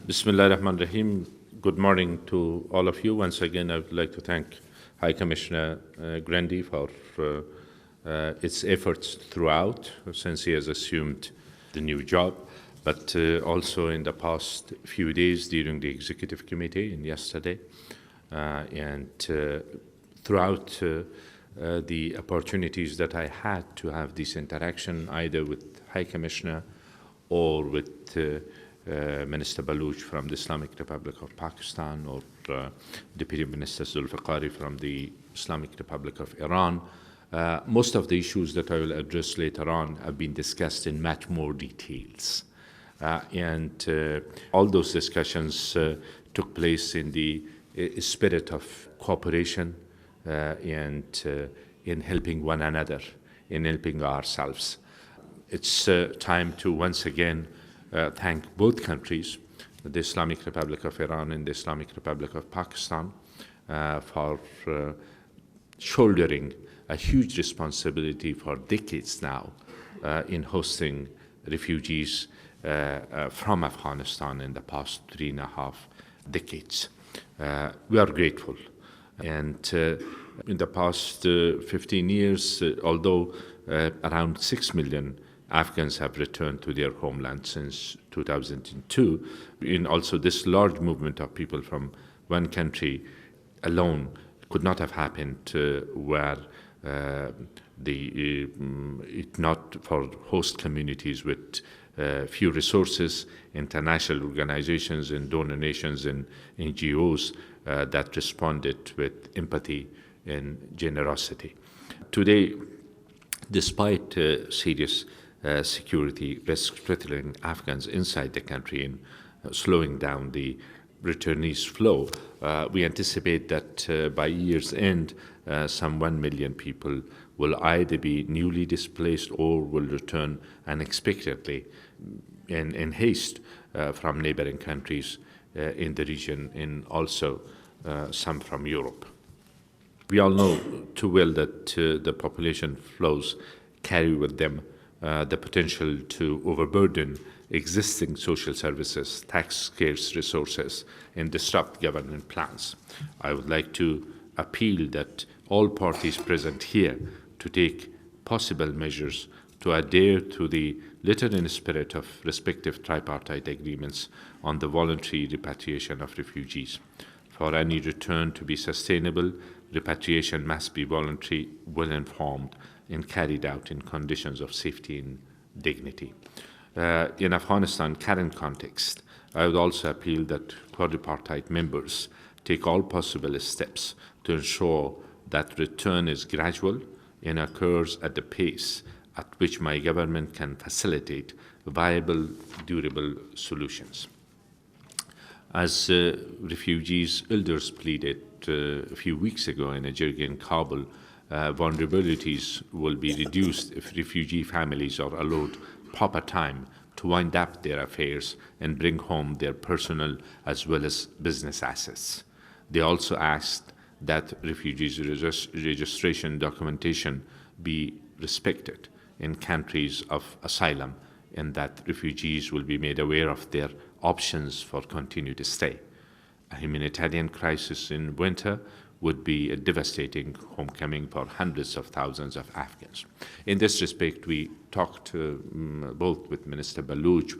Bismillah ar-Rahman ar-Rahim. Good morning to all of you. Once again, I would like to thank High Commissioner Grandi for its efforts throughout since he has assumed the new job, but also in the past few days during the Executive Committee and yesterday, and throughout the opportunities that I had to have this interaction either with High Commissioner or with Minister Baluch from the Islamic Republic of Pakistan or Deputy Minister Zulfiqari from the Islamic Republic of Iran. Most of the issues that I will address later on have been discussed in much more details. And all those discussions took place in the spirit of cooperation and in helping one another, in helping ourselves. It's time to once again thank both countries, the Islamic Republic of Iran and the Islamic Republic of Pakistan, for shouldering a huge responsibility for decades now in hosting refugees from Afghanistan in the past 3.5 decades. We are grateful. And in the past 15 years, although around 6 million Afghans have returned to their homeland since 2002, and also this large movement of people from one country alone could not have happened were it not for host communities with few resources, international organizations and donor nations and NGOs that responded with empathy and generosity. Today, despite serious security risks threatening Afghans inside the country and slowing down the returnees flow, we anticipate that by year's end, some 1 million people will either be newly displaced or will return unexpectedly in haste from neighboring countries in the region, and also some from Europe. We all know too well that the population flows carry with them the potential to overburden existing social services, tax-scarce resources, and disrupt government plans. I would like to appeal that all parties present here to take possible measures to adhere to the letter and spirit of respective tripartite agreements on the voluntary repatriation of refugees. For any return to be sustainable, repatriation must be voluntary, well-informed, and carried out in conditions of safety and dignity. In Afghanistan current context, I would also appeal that quadripartite members take all possible steps to ensure that return is gradual and occurs at the pace at which my government can facilitate viable, durable solutions. As refugees, elders pleaded a few weeks ago in a jirga in Kabul, vulnerabilities will be reduced if refugee families are allowed proper time to wind up their affairs and bring home their personal as well as business assets. They also asked that refugees' registration documentation be respected in countries of asylum, and that refugees will be made aware of their options for continued stay. A humanitarian crisis in winter would be a devastating homecoming for hundreds of thousands of Afghans. In this respect, we talked both with Minister Baluch,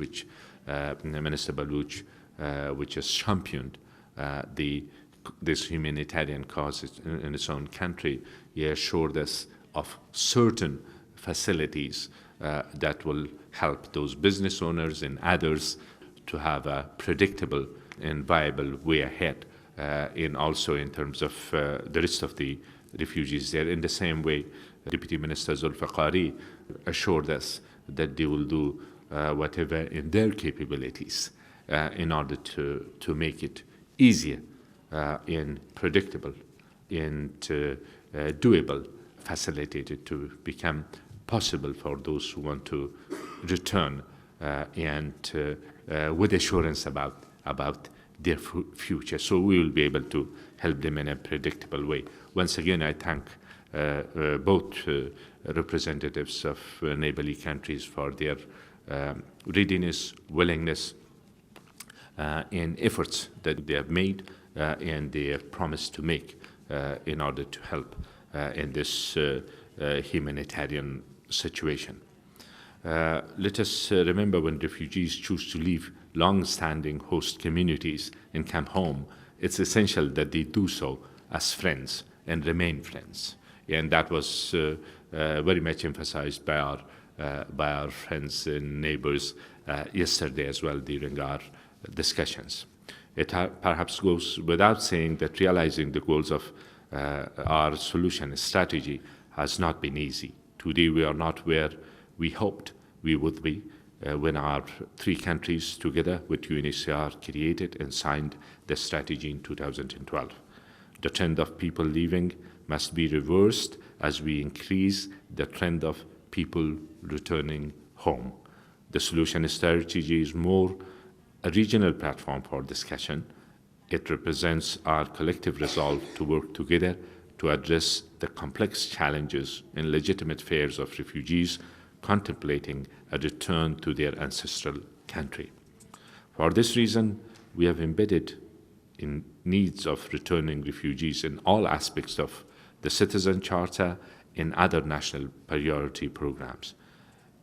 which has championed this humanitarian cause in its own country. He assured us of certain facilities that will help those business owners and others to have a predictable and viable way ahead, and also in terms of the rest of the refugees there. In the same way, Deputy Minister Zulfiqari assured us that they will do whatever in their capabilities in order to make it easier and predictable and doable, facilitated to become possible for those who want to return and with assurance about their future. So we will be able to help them in a predictable way. Once again, I thank both representatives of neighboring countries for their readiness, willingness and efforts that they have made and they have promised to make in order to help in this humanitarian situation. Let us remember when refugees choose to leave long-standing host communities and come home, it's essential that they do so as friends and remain friends. And that was very much emphasized by our friends and neighbors yesterday as well during our discussions. It perhaps goes without saying that realizing the goals of our solution strategy has not been easy. Today we are not where we hoped we would be when our three countries together with UNHCR created and signed the strategy in 2012. The trend of people leaving must be reversed as we increase the trend of people returning home. The solution strategy is more a regional platform for discussion. It represents our collective resolve to work together to address the complex challenges and legitimate fears of refugees contemplating a return to their ancestral country. For this reason, we have embedded in needs of returning refugees in all aspects of the Citizen Charter and other national priority programs.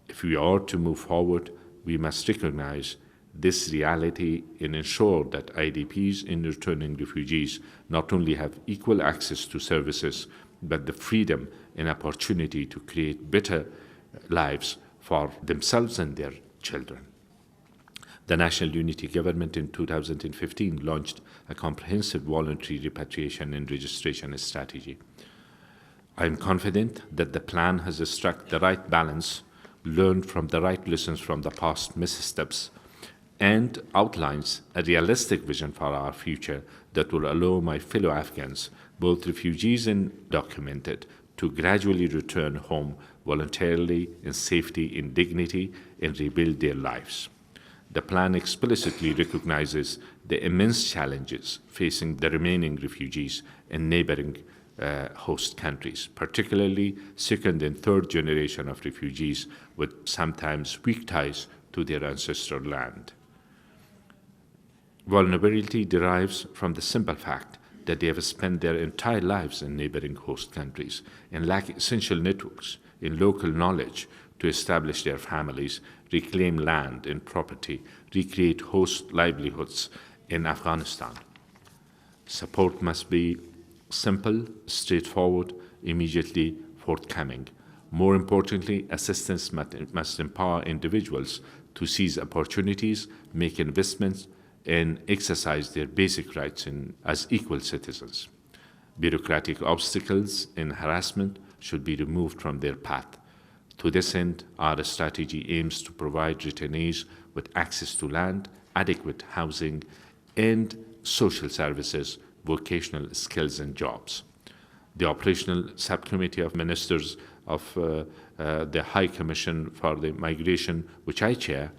If we are to move forward, we must recognize this reality and ensure that IDPs and returning refugees not only have equal access to services, but the freedom and opportunity to create better lives for themselves and their children. The National Unity Government in 2015 launched a comprehensive voluntary repatriation and registration strategy. I am confident that the plan has struck the right balance, learned from the right lessons from the past missteps, and outlines a realistic vision for our future that will allow my fellow Afghans, both refugees and documented, to gradually return home voluntarily in safety and dignity and rebuild their lives. The plan explicitly recognizes the immense challenges facing the remaining refugees in neighboring host countries, particularly second and third generation of refugees with sometimes weak ties to their ancestral land. Vulnerability derives from the simple fact that they have spent their entire lives in neighboring host countries and lack essential networks in local knowledge to establish their families, reclaim land and property, recreate host livelihoods in Afghanistan. Support must be simple, straightforward, immediately forthcoming. More importantly, assistance must empower individuals to seize opportunities, make investments, and exercise their basic rights as equal citizens. Bureaucratic obstacles and harassment should be removed from their path. To this end, our strategy aims to provide returnees with access to land, adequate housing, and social services, vocational skills, and jobs. The Operational Subcommittee of Ministers of the High Commission for the Migration, which I chair,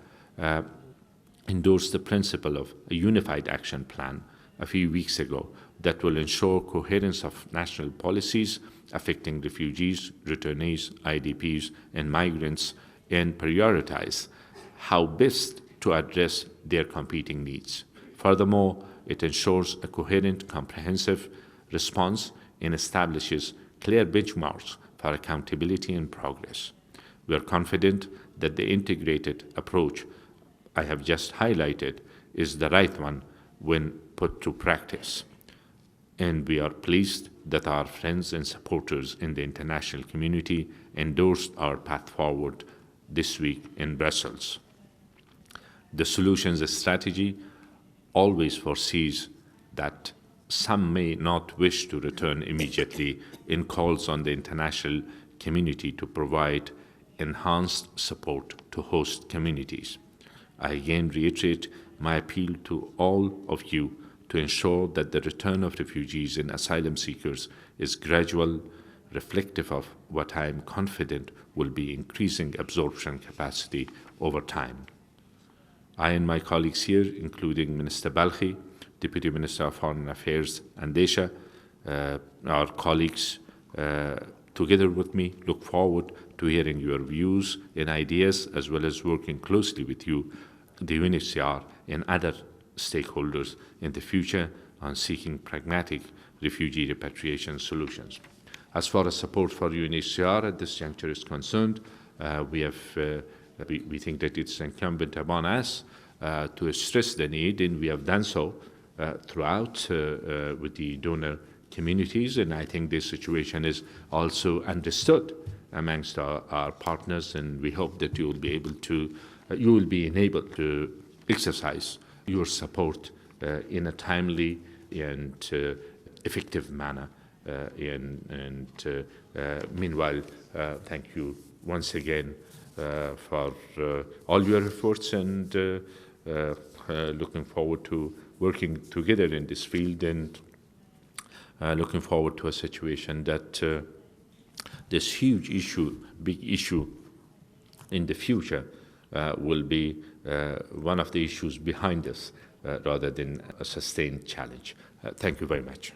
endorsed the principle of a unified action plan a few weeks ago that will ensure coherence of national policies affecting refugees, returnees, IDPs, and migrants, and prioritize how best to address their competing needs. Furthermore, it ensures a coherent, comprehensive response and establishes clear benchmarks for accountability and progress. We are confident that the integrated approach I have just highlighted is the right one when put to practice. And we are pleased that our friends and supporters in the international community endorsed our path forward this week in Brussels. The solutions strategy always foresees that some may not wish to return immediately and calls on the international community to provide enhanced support to host communities. I again reiterate my appeal to all of you to ensure that the return of refugees and asylum seekers is gradual, reflective of what I am confident will be increasing absorption capacity over time. I and my colleagues here, including Minister Balkhi, Deputy Minister of Foreign Affairs, and Desha, our colleagues together with me, look forward to hearing your views and ideas, as well as working closely with you, the UNHCR, and other stakeholders in the future on seeking pragmatic refugee repatriation solutions. As far as support for UNHCR at this juncture is concerned, we think that it's incumbent upon us to stress the need, and we have done so throughout with the donor communities, and I think this situation is also understood amongst our partners, and we hope that you will be enabled to exercise your support in a timely and effective manner. Meanwhile, thank you once again for all your efforts, and looking forward to working together in this field, and looking forward to a situation that this huge issue, big issue in the future will be one of the issues behind us rather than a sustained challenge. Thank you very much.